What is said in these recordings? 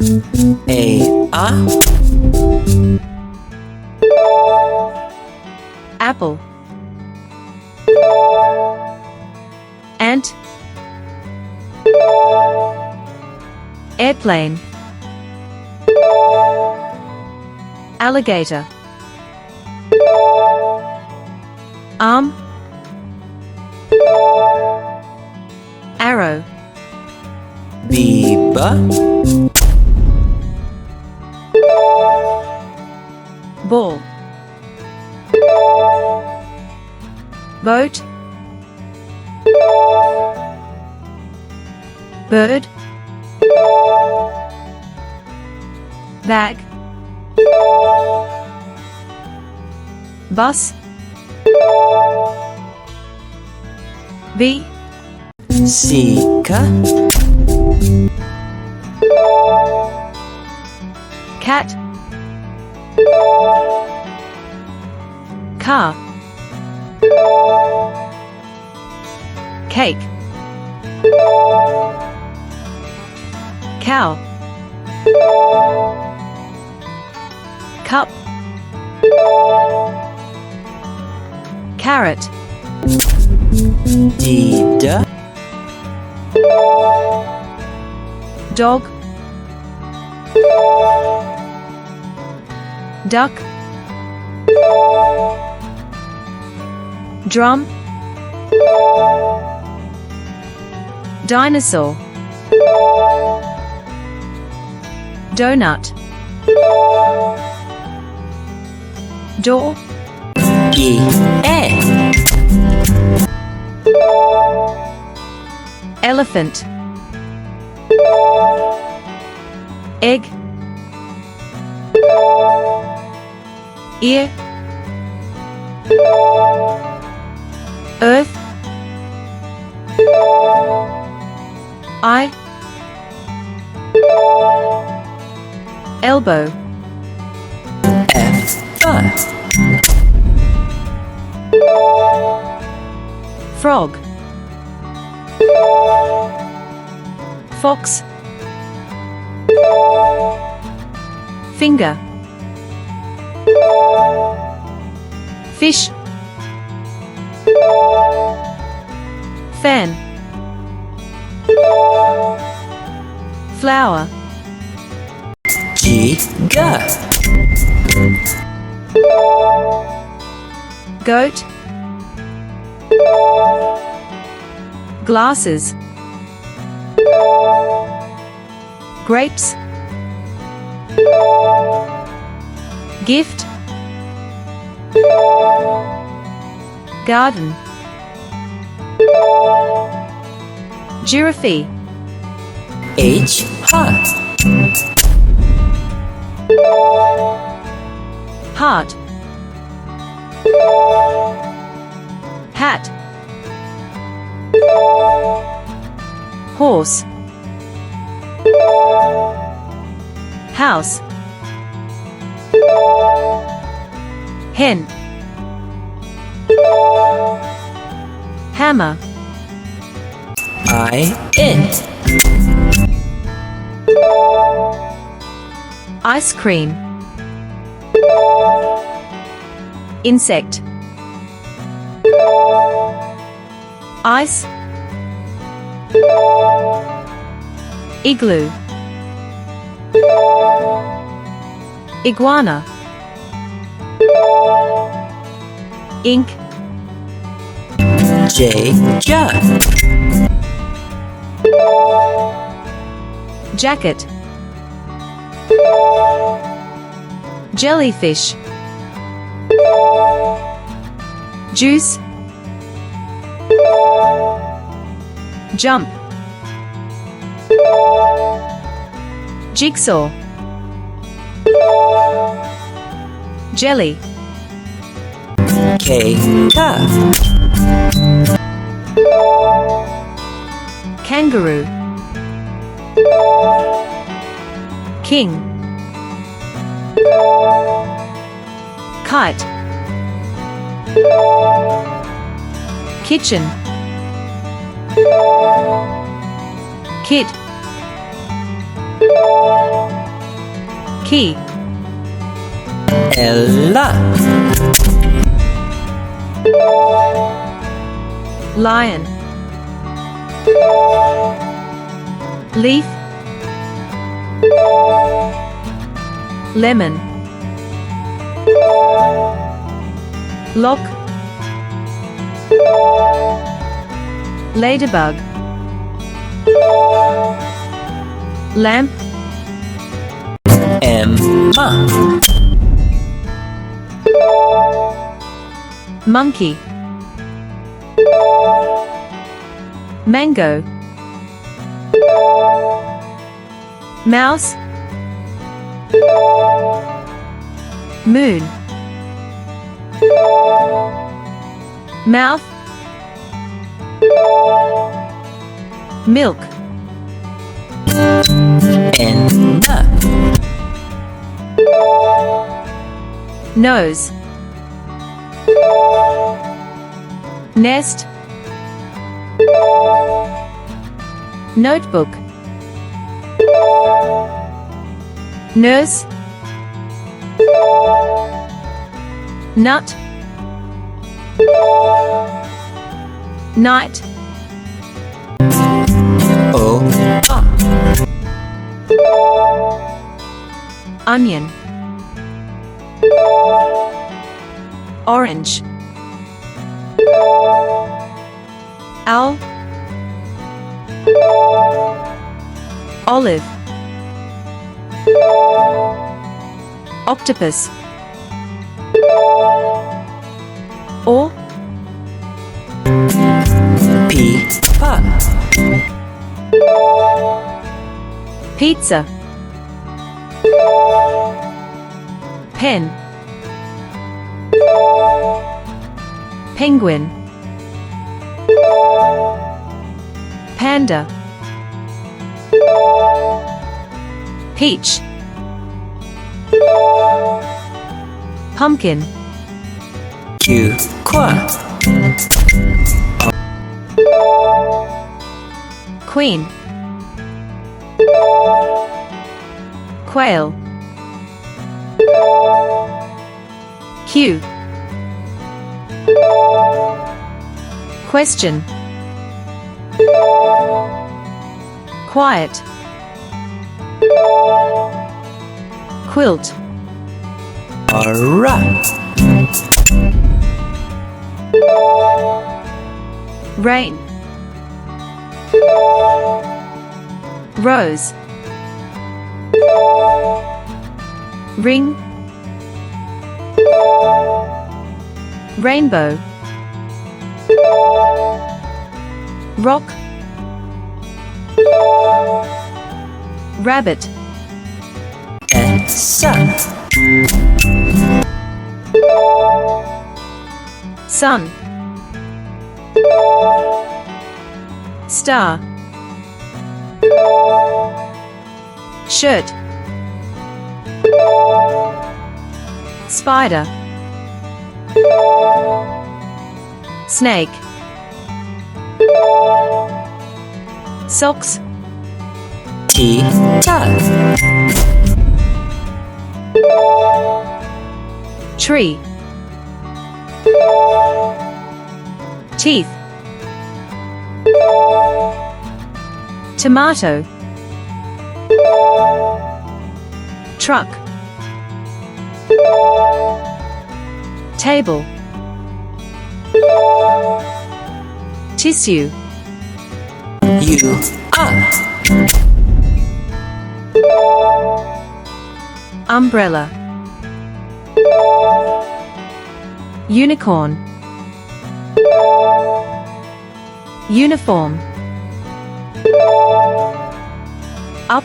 A Apple. Ant. Airplane. Alligator. Arm. Arrow. Biba Ball. Boat. Bird. Bag. Bus. Bee. Sika Cat. Car. Cake. Cow. Cup. Carrot. Dida Dog. Duck. Drum. Dinosaur. Donut. Door. Elephant. Egg. Ear. Earth. Eye. Elbow. Frog. Fox. Finger. Fish. Fan. Flower. Giga Goat. Glasses. Grapes. Gift. Garden. Giraffe. Heart. Hat. Horse. House. Hen. Hammer. Ice cream. Insect. Ice. Igloo. Iguana. Ink. Jacket. Jellyfish. Juice. Jump. Jigsaw. Jelly. Kangaroo. King. Kite. Kitchen. Kid. Key. Ella. Lion. Leaf. Lemon. Lock. Ladybug. Lamp. Emma. Monkey. Mango. Mouse. Moon. Mouth. Milk. Enna. Nose. Nest. Notebook. Nurse. Nut. Night. Opa. Onion. Orange. Owl. Olive. Octopus. Or. Pizza. Pizza. Pen. Penguin. Panda. Peach. Pumpkin. Qua. Queen. Quail. Q. Question. Quiet. Quilt. Ara. Rain. Rose. Ring. Rainbow. Rock. Rabbit. Essa. Sun. Star. Shirt. Spider. Snake. Socks. Tita. Tree. Teeth. Tomato. Truck. Table. Tissue. You are. Umbrella. Unicorn. Uniform. Up.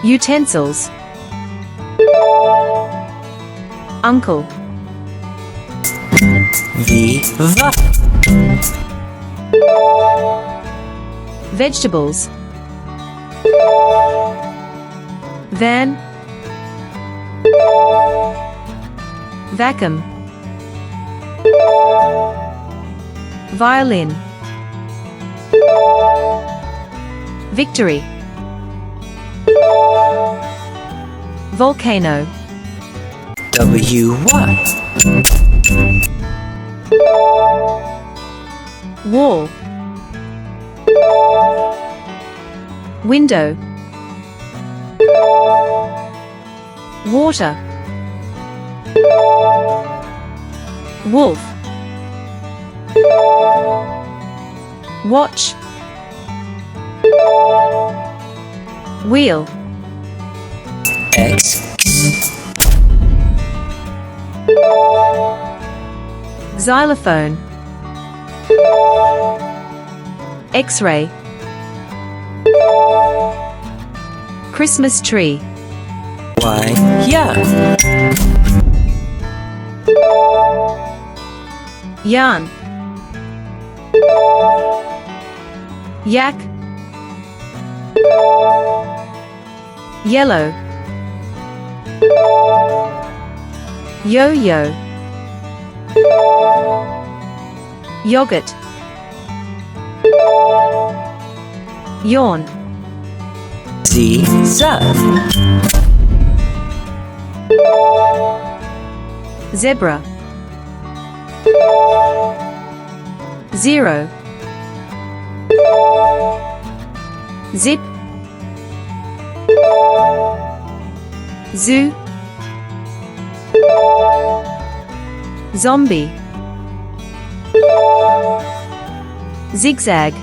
Utensils. Uncle. Viva. Vegetables. Van. Vacuum. Violin. Victory. volcano, W-Y. wall, window, water, wolf, watch, wheel, X. xylophone, X-ray, Christmas tree, Y. Yeah. yarn, yak, yellow, yo-yo, yogurt, yawn, Z. zebra, zero, zip, zoo, zombie, zigzag,